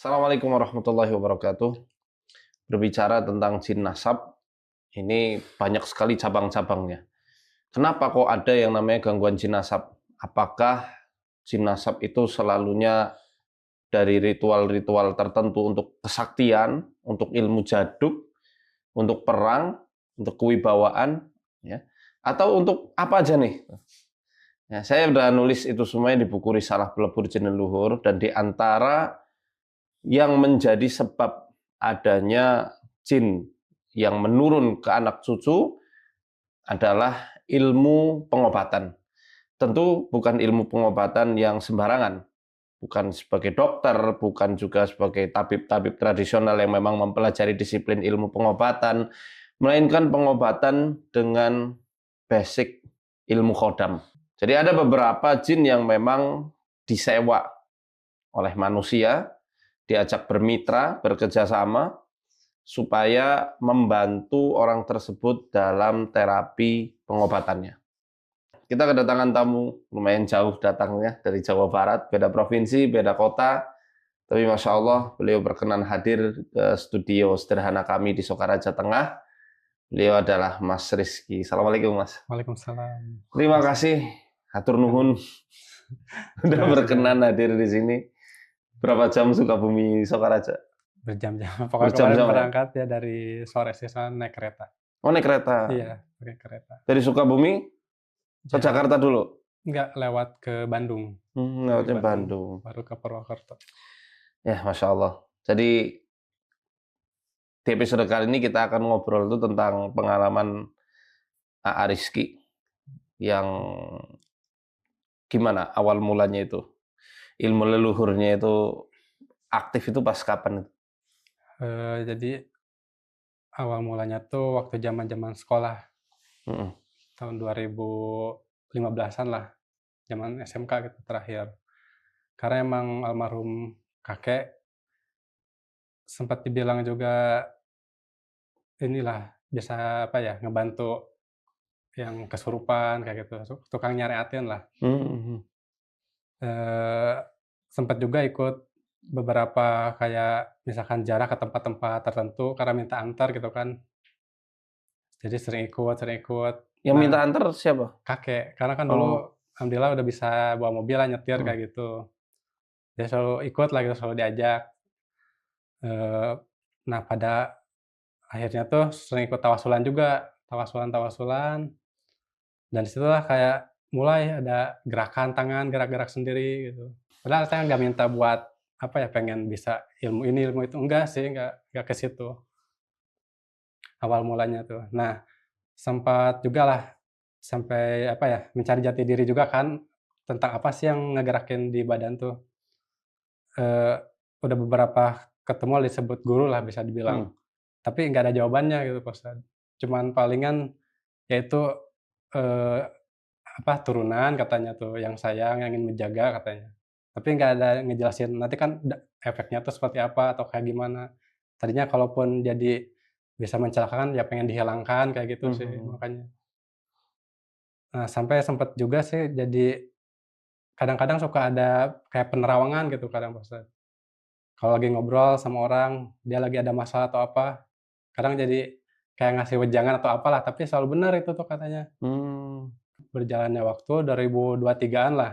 Assalamualaikum warahmatullahi wabarakatuh. Berbicara tentang jin nasab, ini banyak sekali cabang-cabangnya. Kenapa kok ada yang namanya gangguan jin nasab? Apakah jin nasab itu selalunya dari ritual-ritual tertentu untuk kesaktian, untuk ilmu jaduk, untuk perang, untuk kewibawaan, ya? Atau untuk apa aja nih? Ya, saya udah nulis itu semuanya di buku Risalah Pelebur Jin Leluhur, dan di antara yang menjadi sebab adanya jin yang menurun ke anak cucu adalah ilmu pengobatan. Tentu bukan ilmu pengobatan yang sembarangan, bukan sebagai dokter, bukan juga sebagai tabib-tabib tradisional yang memang mempelajari disiplin ilmu pengobatan, melainkan pengobatan dengan basic ilmu khodam. Jadi ada beberapa jin yang memang disewa oleh manusia, diajak bermitra, bekerja sama, supaya membantu orang tersebut dalam terapi pengobatannya. Kita kedatangan tamu, lumayan jauh datangnya dari Jawa Barat, beda provinsi, beda kota, tapi Masya Allah beliau berkenan hadir ke studio sederhana kami di Sokaraja Tengah. Beliau adalah Mas Rizky. Assalamualaikum Mas. Waalaikumsalam. Terima kasih, hatur nuhun, udah Terima kasih berkenan hadir di sini. Berapa jam Sukabumi Sokaraja? berjam-jam. Pokoknya kemarin Berjam-jam ya? berangkat ya dari sore sih sana naik kereta. Oh, naik kereta. Iya, pakai kereta. Dari Sukabumi ke Jakarta dulu? Enggak, lewat ke Bandung. Dari Lewatnya Bandung. baru ke Purwokerto. Ya, Masya Allah. Jadi, di episode kali ini kita akan ngobrol itu tentang pengalaman A.A. Rizky yang gimana awal mulanya itu. Ilmu leluhurnya itu aktif itu pas kapan? Jadi awal mulanya tuh waktu zaman-zaman sekolah, Mm-mm. tahun 2015-an lah, zaman SMK gitu terakhir. Karena emang almarhum kakek sempat dibilang juga inilah bisa apa ya, ngebantu yang kesurupan kayak gitu, tukang nyariatin lah. Mm-mm. Eee, Sempet juga ikut beberapa kayak misalkan jarak ke tempat-tempat tertentu karena minta antar gitu kan. Jadi sering ikut sering ikut. Yang minta Nah, antar siapa? kakek, karena kan dulu Oh, alhamdulillah udah bisa bawa mobil lah, nyetir mm. kayak gitu. Dia selalu ikut lah gitu, selalu diajak. Eee, nah pada akhirnya tuh sering ikut tawasulan juga, tawasulan-tawasulan, dan di situlah kayak mulai ada gerakan tangan, gerak-gerak sendiri gitu. Padahal saya nggak minta buat, apa ya, pengen bisa ilmu ini, ilmu itu, enggak sih, nggak ke situ, awal mulanya tuh. Nah, sempat jugalah sampai, apa ya, mencari jati diri juga kan, tentang apa sih yang ngegerakin di badan tuh. Eee, udah beberapa ketemu disebut guru lah bisa Mm. dibilang, tapi nggak ada jawabannya gitu Pak Ustad. Cuman palingan ya itu, eee, apa, turunan katanya tuh, yang sayang, yang ingin menjaga katanya. Tapi nggak ada ngejelasin nanti kan efeknya tuh seperti apa atau kayak gimana. Tadinya kalaupun jadi bisa mencelakakan ya pengen dihilangkan kayak gitu sih Mhm. makanya. Nah, sampai sempet juga sih jadi kadang-kadang suka ada kayak penerawangan gitu kadang Pak Ustad. Kalau lagi ngobrol sama orang, dia lagi ada masalah atau apa, kadang jadi kayak ngasih wejangan atau apalah, tapi selalu bener itu tuh katanya. Hmm. Berjalannya waktu 2023-an lah,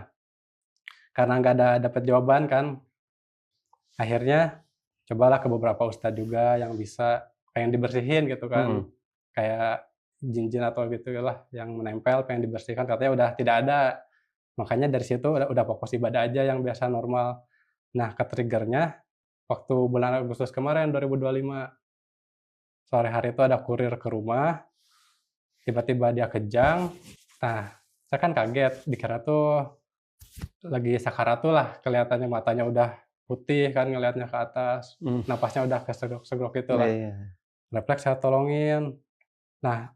karena nggak ada dapet jawaban kan, akhirnya cobalah ke beberapa ustad juga yang bisa, pengen dibersihin gitu kan, Mm. kayak jin-jin atau gitulah yang menempel pengen dibersihkan, katanya udah tidak ada. Makanya dari situ udah fokus ibadah aja yang biasa normal. Nah, ke-trigger-nya waktu bulan Agustus kemarin 2025, sore hari itu ada kurir ke rumah, tiba-tiba dia kejang. Nah, saya kan kaget, dikira tuh lagi sakaratul lah, kelihatannya matanya udah putih kan ngelihatnya ke atas, Mm. napasnya udah kesegrok-segrok Iya, gitulah. iya. Refleks saya tolongin. Nah,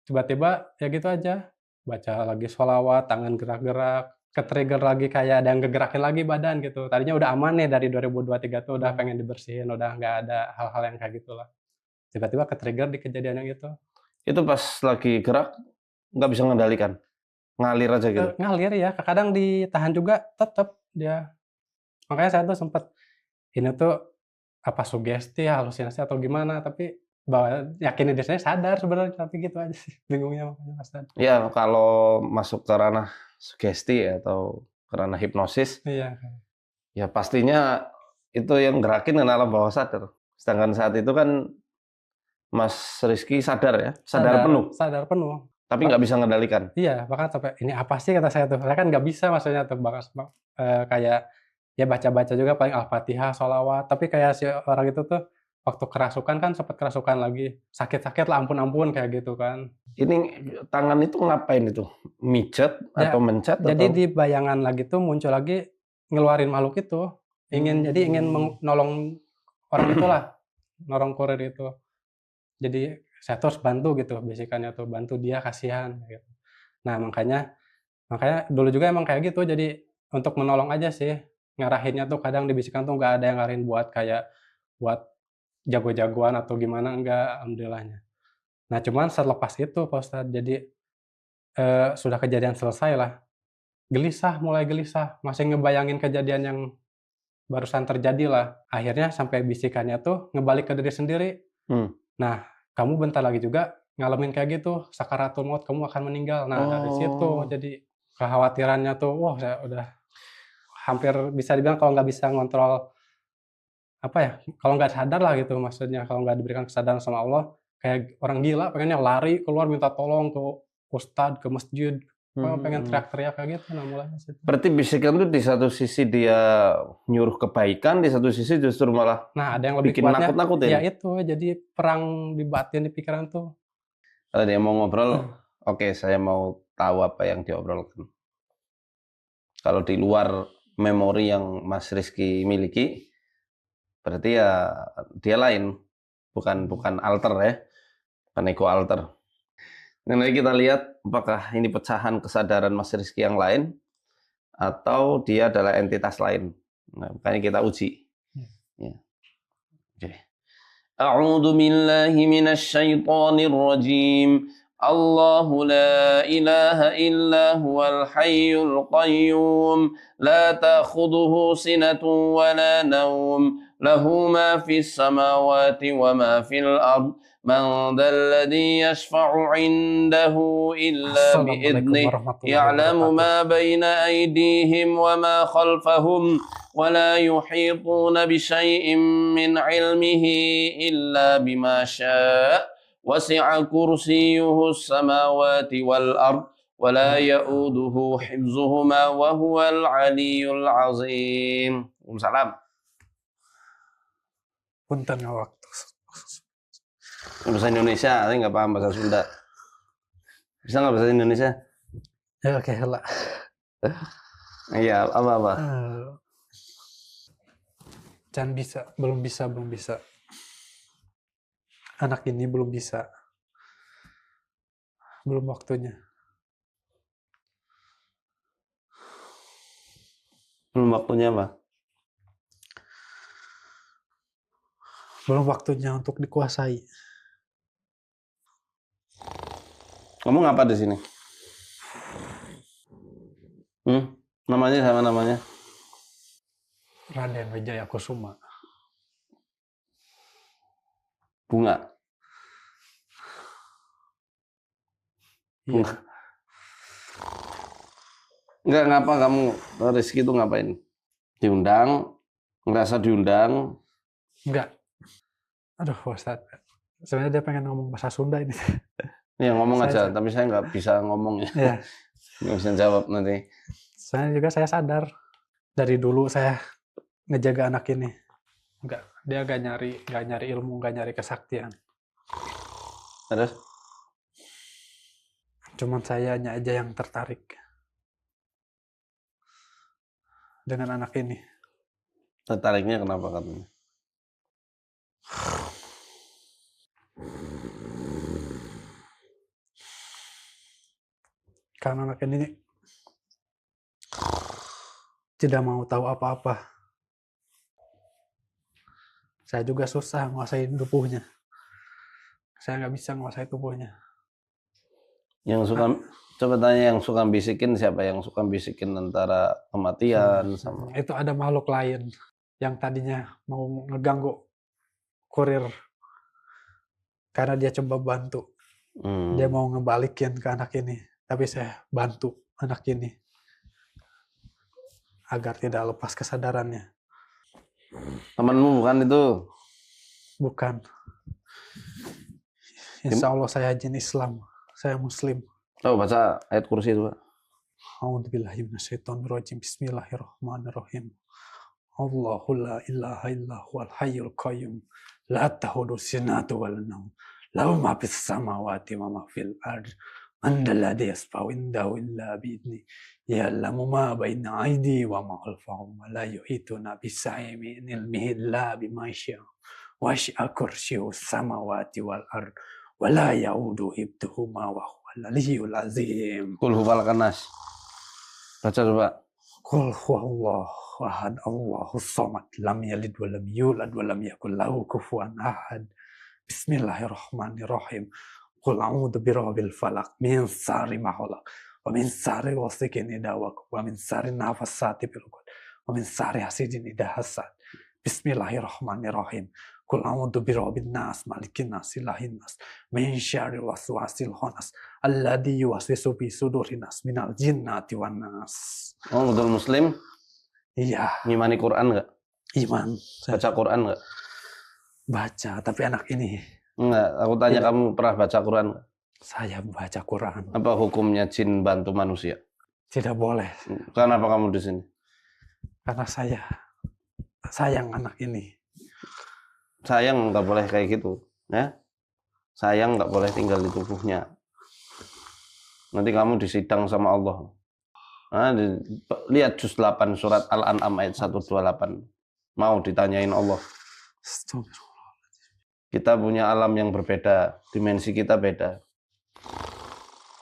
tiba-tiba ya gitu aja, baca lagi sholawat, tangan gerak-gerak, ke-trigger lagi kayak ada yang ngegerakin lagi badan gitu. Tadinya udah aman nih dari 2023 tuh udah Hmm. pengen dibersihin, udah nggak ada hal-hal yang kayak gitulah. Tiba-tiba ke-trigger di kejadian yang itu. Itu pas lagi gerak nggak bisa mengendalikan, ngalir aja gitu. Ngalir ya, kadang ditahan juga tetep dia. Makanya saya tuh sempet ini tuh apa sugesti, halusinasi atau gimana, tapi bahwa yakinin diri sendiri sadar sebenarnya, tapi gitu aja sih bingungnya makanya pas tadi. Ya, kalau masuk ke ranah sugesti atau ke ranah hipnosis, Iya, ya pastinya itu yang gerakin kan alam bawah sadar. Sedangkan saat itu kan Mas Rizky sadar ya, sadar penuh, sadar penuh. tapi nggak bisa mengendalikan. Iya, bahkan sampai, "Ini apa sih?" kata saya tuh. Saya kan nggak bisa maksudnya tuh kayak ya baca-baca juga paling Al-Fatihah, sholawat, tapi kayak si orang itu tuh waktu kerasukan kan sempet kerasukan lagi, sakit-sakit lah, ampun-ampun kayak gitu kan. Ini tangan itu ngapain itu? Mijet Ya, atau mencet jadi atau? di bayangan lagi tuh muncul lagi ngeluarin makhluk itu, ingin nolong orang itulah, nolong kurir itu. Jadi saya tuh harus bantu gitu bisikannya tuh, bantu dia kasihan gitu. Nah, makanya makanya dulu juga emang kayak gitu, jadi untuk menolong aja sih, ngarahinnya tuh kadang dibisikkan tuh nggak ada yang ngarahin buat kayak buat jago-jagoan atau gimana, enggak, alhamdulillahnya. Nah, cuman selepas itu Pak Ustadz, jadi, sudah kejadian selesai lah, mulai gelisah, masih ngebayangin kejadian yang barusan terjadi lah. Akhirnya sampai bisikannya tuh ngebalik ke diri sendiri, Hmm. "Nah, kamu bentar lagi juga ngalamin kayak gitu, sakaratul maut, kamu akan meninggal." Nah, dari situ Oh, jadi kekhawatirannya tuh, wah saya udah hampir bisa dibilang kalau nggak bisa ngontrol, apa ya, kalau nggak sadar lah gitu maksudnya, kalau nggak diberikan kesadaran sama Allah, kayak orang gila pengennya lari keluar minta tolong ke ustad, ke masjid, pengen mhm. teriak-teriak kayak gitu, nah mulainya situ. Berarti bisikan itu di satu sisi dia nyuruh kebaikan, di satu sisi justru malah Nah, ada yang lebih bikin kuatnya, ya nakut-nakutin. itu, jadi perang di batin, di pikiran tuh. Kalau dia mau ngobrol, oke, saya mau tahu apa yang diobrolkan. Kalau di luar memori yang Mas Rizky miliki, berarti ya dia lain, bukan bukan alter ya, bukan ego alter. Nah, nanti kita lihat apakah ini pecahan kesadaran Mas Rizky yang lain atau dia adalah entitas lain. Nah, makanya kita uji. Ya. Oke. A'udzu billahi minasy syaithanir rajim. Allahu la ilaha illa huwal hayyul qayyum la ta'khudhuhu sinatun wa la nawm lahu ma fis samawati wa ma fil ard man dhal ladzi yashfa'u 'indahu illa bi Assalamualaikum idnih warahmatullahi ya'lamu wabarakatuh. ma baina aydihim wa ma khalfahum ولا يحيطون بشيء من علمه إلا بما شاء وسع كرسيه السماوات والأرض ولا يؤوده حفظهما وهو العلي العظيم. Waalaikumsalam. Punten ya waktu. Bahasa Indonesia, saya nggak paham bahasa Sunda. Bisa nggak bahasa Indonesia? Ya oke lah. Iya, apa-apa. Jangan bisa, belum bisa. Anak ini belum bisa, belum waktunya. Belum waktunya apa? Belum waktunya untuk dikuasai. Kamu ngapa di sini? Namanya sama namanya? Raden Wijaya Kusuma. Bunga. Bunga. Iya. Enggak, ngapa kamu Rizky itu ngapain? Diundang? Ngerasa diundang? Enggak. Aduh, Ustaz. Sebenarnya dia pengen ngomong bahasa Sunda ini. Ya ngomong aja, tapi saya nggak bisa ngomong ya. Iya. Nggak bisa jawab nanti. Soalnya juga saya sadar dari dulu saya ngejaga anak ini. Enggak, dia nggak nyari ilmu, nggak nyari kesaktian. Terus? Cuman sayanya aja yang tertarik dengan anak ini. Tertariknya kenapa katanya? Karena anak ini tidak mau tahu apa-apa. Saya juga susah nguasain tubuhnya. Saya nggak bisa nguasai tubuhnya. Yang suka, coba tanya yang suka bisikin siapa? Yang suka bisikin antara kematian sama... Itu ada makhluk lain. yang tadinya mau ngeganggu kurir karena dia coba bantu. Dia mau ngebalikin ke anak ini, tapi saya bantu anak ini agar tidak lepas kesadarannya. Temanmu bukan itu? Bukan. Insya Allah saya jin Islam, saya Muslim. Oh, baca ayat kursi itu, Pak. A'udzubillahi minasyaitonirrajim. Bismillahirrahmanirrahim. Allahu la ilaha illa huwal hayyul qayyum. La ta'khudhuhu sinatun wa la nawm. Lahu ma fis samawati wa ma fil ardh. Man alladhi yashfa'u indahu illa bi'idhnihi. Ya'lamu ma baina aydihim wa ma khalfahum wa la yuhituna bisyai'in min ilmihi illa bima syaa'. Wasi'a kursiyyuhu samawati wal ardh. Wa la ya'uduhu hifdhuhuma wa huwal aliyyul azim. Qul huwal kanas. Baca coba. Qul huwallahu ahad, Allahus samad, lam yalid wa lam yulad wa lam yakul lahu kufuwan ahad. Bismillahirrahmanirrahim. Qul a'udzu birabbil falaq min syarri ma khalaq wa min syarri ghasiqin idza waqab wa min syarri nafassati fil 'uqad wa min syarri hasidin idza hasad. Bismillahirrahmanirrahim. Qul a'udzu birabbin nas, malikin nas, ilahin nas, min syarril waswasil khannas, alladzi yuwaswisu fi sudurin nas minal jinnati wan nas. Oh, betul Muslim? Iya. Ngimani Quran nggak? Iman. Baca Quran nggak? Baca, tapi anak ini. Enggak, aku tanya Tidak. kamu pernah baca Quran nggak? Saya baca Quran. Apa hukumnya jin bantu manusia? Tidak boleh. Kenapa kamu di sini? Karena saya sayang anak ini. Sayang nggak boleh kayak gitu, ya? Sayang nggak boleh tinggal di tubuhnya. Nanti kamu disidang sama Allah. Nah, lihat juz 8 surat Al-An'am ayat 128. Mau ditanyain Allah. Kita punya alam yang berbeda, dimensi kita beda.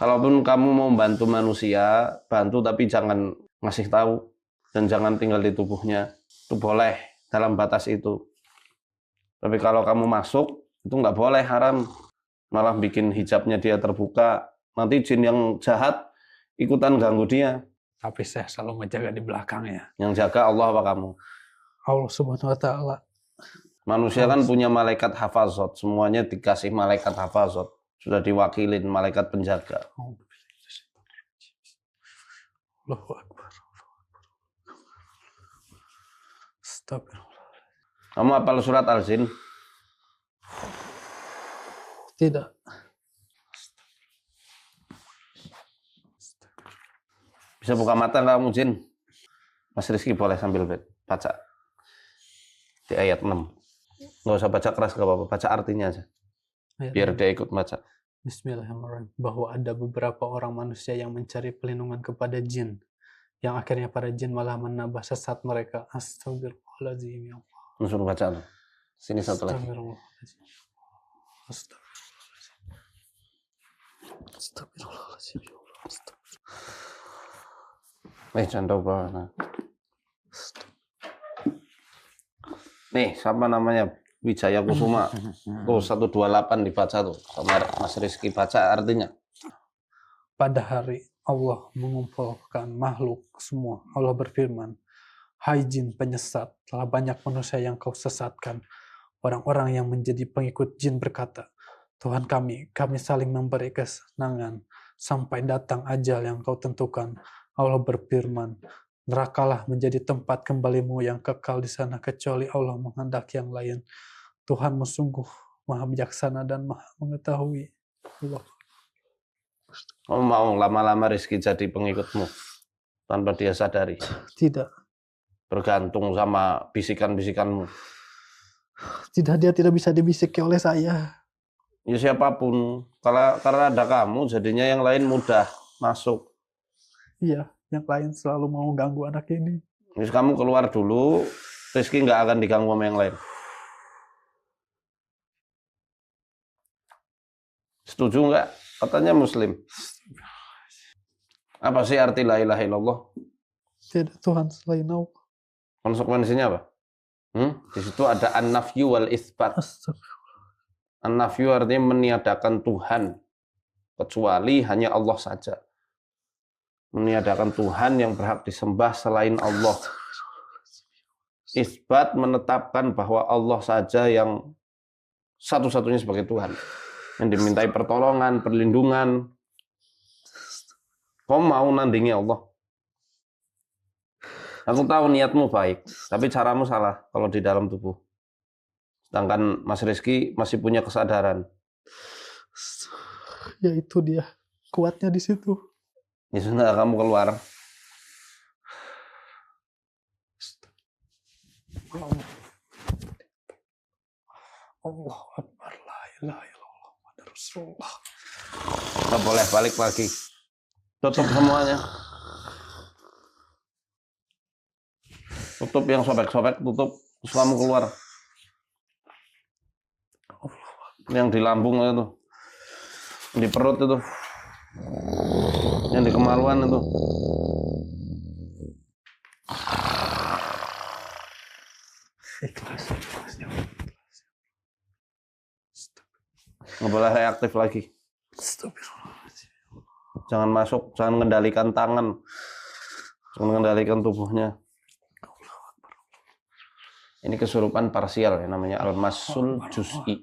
Kalaupun kamu mau bantu manusia, bantu tapi jangan ngasih tahu dan jangan tinggal di tubuhnya. Itu boleh dalam batas itu. Tapi kalau kamu masuk, itu nggak boleh, haram. Malah bikin hijabnya dia terbuka. Nanti jin yang jahat ikutan ganggu dia. Tapi saya selalu menjaga di belakangnya. Yang jaga Allah apa kamu? Allah Subhanahu wa taala. Manusia kan punya malaikat hafazat, semuanya dikasih malaikat hafazat. Sudah diwakilin malaikat penjaga. Allahu Akbar. Astagfirullah. Kamu hafal surat Al-Jin? Tidak. Bisa buka mata nggak kamu, Jin? Mas Rizky boleh sambil baca. Di ayat 6. Nggak usah baca keras, nggak apa-apa. Baca artinya aja. Biar dia ikut baca. Bismillahirrahmanirrahim. Bahwa ada beberapa orang manusia yang mencari perlindungan kepada jin. Yang akhirnya para jin malah menambah sesat mereka. Astagfirullahaladzim. Ya Allah. Suruh baca tuh. Sini satu lagi. Astagfirullahaladzim. Astagfirullahaladzim. Jangan tahu bahwa. Nih, siapa namanya? Wijaya Kusuma. Tuh 128 dibaca tuh. Sama Mas Rizky baca artinya. Pada hari Allah mengumpulkan makhluk semua. Allah berfirman, hai jin penyesat, telah banyak manusia yang kau sesatkan. Orang-orang yang menjadi pengikut jin berkata, Tuhan kami saling memberi kesenangan sampai datang ajal yang kau tentukan. Allah berfirman, nerakalah menjadi tempat kembalimu yang kekal di sana kecuali Allah menghendaki yang lain. Tuhanmu sungguh maha bijaksana dan maha mengetahui. Allah. Kamu mau lama-lama Rizky jadi pengikutmu tanpa dia sadari? Tidak. Bergantung sama bisikan-bisikanmu. Tidak, dia tidak bisa dibisiki oleh saya. Ya siapapun. Karena ada kamu, jadinya yang lain mudah masuk. Iya, yang lain selalu mau ganggu anak ini. Terus kamu keluar dulu, Rizky nggak akan diganggu sama yang lain. Setuju nggak? Katanya Muslim. Apa sih arti la ilaha illallah? Tidak Tuhan selain Allah. Konsekuensinya apa? Di situ ada an-nafyu wal itsbat. An-nafyu artinya meniadakan Tuhan, kecuali hanya Allah saja. Meniadakan Tuhan yang berhak disembah selain Allah. isbat menetapkan bahwa Allah saja yang satu-satunya sebagai Tuhan, yang dimintai pertolongan, perlindungan. Kau mau nandingi Allah? Aku tahu niatmu baik, tapi caramu salah kalau di dalam tubuh. Sedangkan Mas Rizky masih punya kesadaran. Ya itu dia, kuatnya di situ. Ya sudah, kamu keluar. Allah Akbar, la ilaha illallah, Muhammad Rasulullah. Nggak boleh balik lagi. Tutup semuanya. Tutup yang sobek-sobek, tutup. Terus kamu keluar. Yang di lambung itu. Di perut itu. Yang di kemaluan itu. Ikhlas. Nggak boleh reaktif lagi. Astagfirullahaladzim. Jangan masuk, jangan mengendalikan tangan. Jangan mengendalikan tubuhnya. Ini kesurupan parsial ya, namanya al-masul juz'i.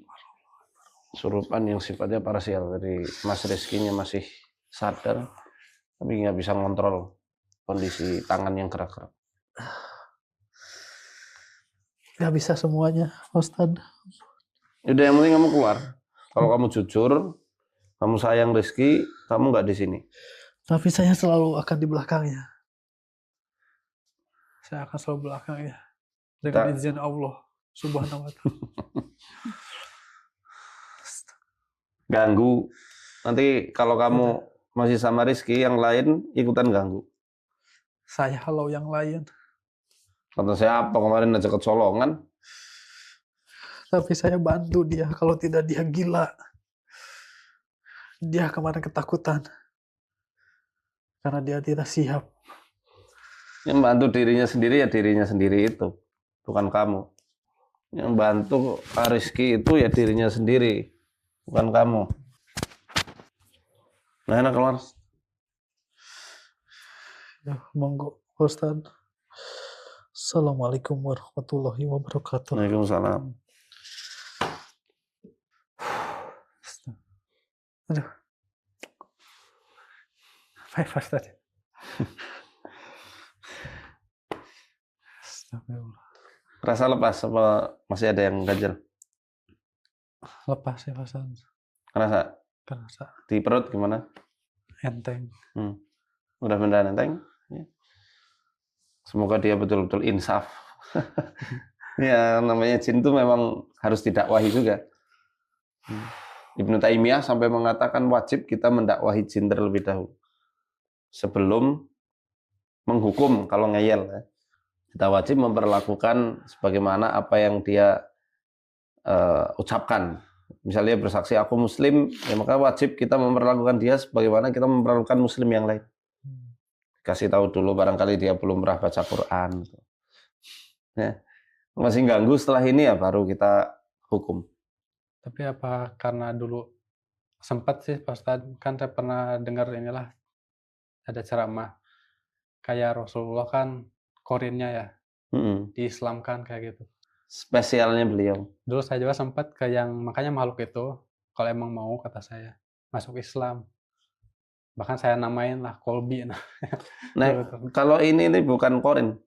Kesurupan yang sifatnya parsial. Jadi Mas Rizky-nya masih sadar, tapi nggak bisa ngontrol kondisi tangan yang gerak-gerak. Gak bisa semuanya, Ustadz. Udah, yang penting kamu keluar. Kalau kamu jujur, kamu sayang Rizky, kamu nggak di sini. Tapi saya selalu akan di belakangnya. Saya akan selalu belakangnya. Dengan izin Allah Subhanahu wa ta'ala. Ganggu. Nanti kalau kamu masih sama Rizky, yang lain ikutan ganggu. Saya halau yang lain. Kata saya apa kemarin aja kecolongan. Tapi saya bantu dia. Kalau tidak dia gila. Dia kemarin ketakutan. Karena dia tidak siap. Yang bantu dirinya sendiri ya dirinya sendiri itu. Bukan kamu. Yang bantu Rizky itu ya dirinya sendiri. Bukan kamu. Nah, enak keluar. Ya, monggo Ustaz. Assalamualaikum warahmatullahi wabarakatuh. Waalaikumsalam. Aduh. Baik, Ustaz. Astagfirullah. Rasa lepas apa masih ada yang ganjel? Lepas ya, Ustaz. Kerasa? Kerasa Di perut gimana? enteng. Udah beneran enteng? Ya. Semoga dia betul-betul insaf. Ya, namanya jin itu memang harus didakwahi juga. Ibnu Taimiyah sampai mengatakan wajib kita mendakwahi jin terlebih dahulu. Sebelum menghukum kalau ngeyel. Kita wajib memperlakukan sebagaimana apa yang dia ucapkan. Misalnya bersaksi aku muslim, ya maka wajib kita memperlakukan dia sebagaimana kita memperlakukan muslim yang lain. Kasih tahu dulu barangkali dia belum pernah baca Quran. Ya. Masih ganggu setelah ini ya baru kita hukum. Tapi apa karena dulu sempat sih Pak Ustadz, kan saya pernah dengar inilah ada ceramah kayak Rasulullah kan korinnya ya, diislamkan kayak gitu. Spesialnya beliau. Dulu saya juga sempat ke yang makanya makhluk itu kalau emang mau kata saya masuk Islam. Bahkan saya namain lah Kolbi. Nah, kalau ini bukan korin.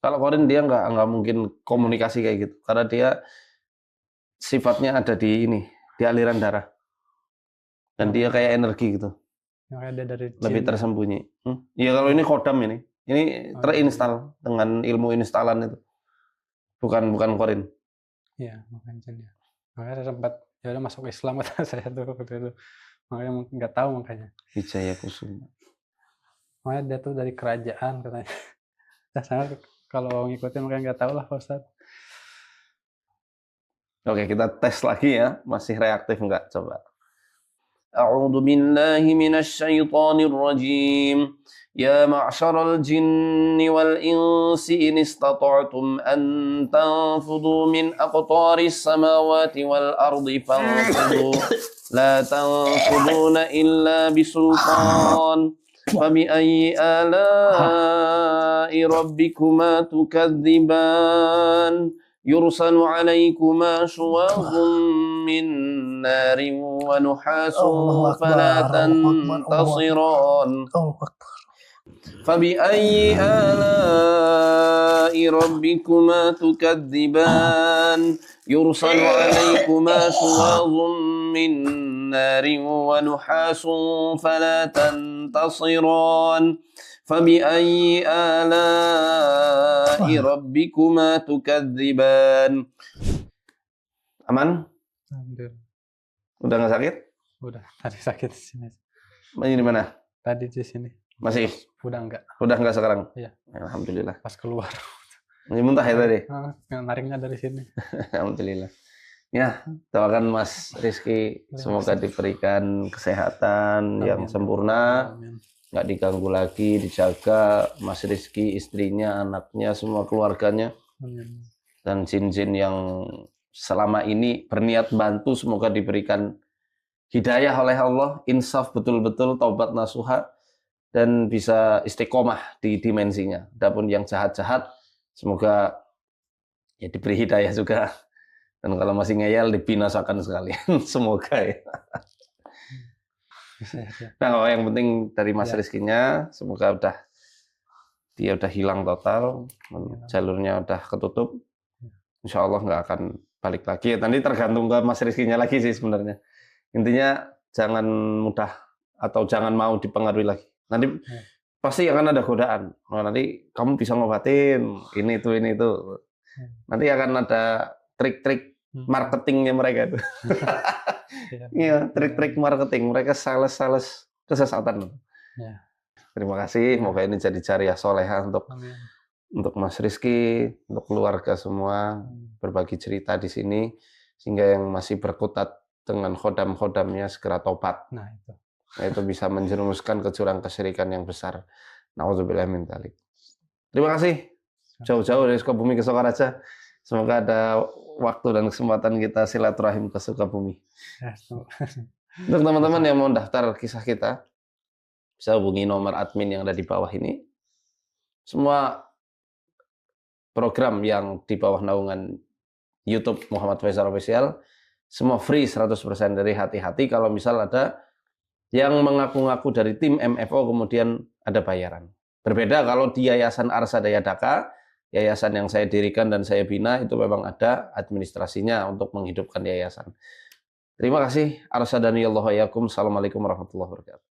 Kalau korin dia nggak mungkin komunikasi kayak gitu, karena dia sifatnya ada di ini, di aliran darah, dan dia kayak energi gitu. Makanya dia dari lebih tersembunyi. Ya kalau ini kodam ini terinstal dengan ilmu instalan itu, bukan korin. Iya, makanya jin ya. Makanya saya sempat ya udah masuk Islam kata saya tuh waktu itu. Makanya nggak tahu makanya. Wijaya Kusuma. Makanya dia tuh dari kerajaan katanya. Nah, saya kalau ngikutin makanya nggak tahu lah Pak Ustadz. Oke, kita tes lagi ya. Masih reaktif nggak? Coba. A'udzu billahi minasy syaithanir rajim. Ya ma'syaral jinni wal insi in istata'tum an tanfudhu min aqtaris samawati wal ardi fanfudhu la tanfuduna illa bisultan. فبأي آلاء ربكما تكذبان يرسل عليكما شواظ من نار ونحاس فلا تنتصران فبأي آلاء ربكما تكذبان يرسل عليكما شواظ من نار ونحاس فلا تنتصران فبأي آلاء ربكما تكذبان. Aman? Alhamdulillah. Udah nggak sakit? Udah, tadi sakit di sini. Ini di mana? Tadi di sini. Masih? Udah enggak. Udah nggak sekarang? Iya. Alhamdulillah. Pas keluar. Ini muntah ya tadi? Nariknya dari sini. Alhamdulillah. Ya, doakan Mas Rizky semoga diberikan kesehatan yang sempurna, Amin. nggak diganggu lagi, dijaga Mas Rizky, istrinya, anaknya, semua keluarganya, Amin. dan jin-jin yang selama ini berniat bantu semoga diberikan hidayah oleh Allah, insaf betul-betul, taubat nasuha, dan bisa istiqomah di dimensinya. Adapun yang jahat-jahat semoga ya diberi hidayah juga. Dan kalau masih ngeyel dibinasakan sekalian. Semoga ya. Nah, kalau yang penting dari Mas Rizky-nya semoga dia udah hilang total, jalurnya udah ketutup. Insya Allah nggak akan balik lagi. Nanti tergantung ke Mas Rizky-nya lagi sih sebenarnya. Intinya jangan mudah atau jangan mau dipengaruhi lagi. Nanti pasti akan ada godaan. Nah, nanti kamu bisa ngobatin ini itu. Nanti akan ada trik-trik marketingnya mereka itu. Iya, trik-trik marketing. Mereka sales kesesatan. Ya. Terima kasih. Semoga ini jadi jariah solehah untuk Mas Rizky, untuk keluarga semua. Berbagi cerita di sini. Sehingga yang masih berkutat dengan khodam-khodamnya segera tobat. Nah, itu bisa menjerumuskan ke jurang kesyirikan yang besar. Nauzubillah min dzalik. Terima kasih. Jauh-jauh dari Sukabumi ke Sokaraja. Semoga ada waktu dan kesempatan kita silaturahim ke Sukabumi. Untuk teman-teman yang mau daftar kisah kita, bisa hubungi nomor admin yang ada di bawah ini. Semua program yang di bawah naungan YouTube Muhammad Faisal Official, semua free 100% dari hati-hati. Kalau misal ada yang mengaku-ngaku dari tim MFO kemudian ada bayaran. Berbeda kalau di Yayasan Arsadaya Daka, yayasan yang saya dirikan dan saya bina, itu memang ada administrasinya untuk menghidupkan yayasan. Terima kasih. Arsadaniyallahu wa iyyakum. Assalamualaikum warahmatullahi wabarakatuh.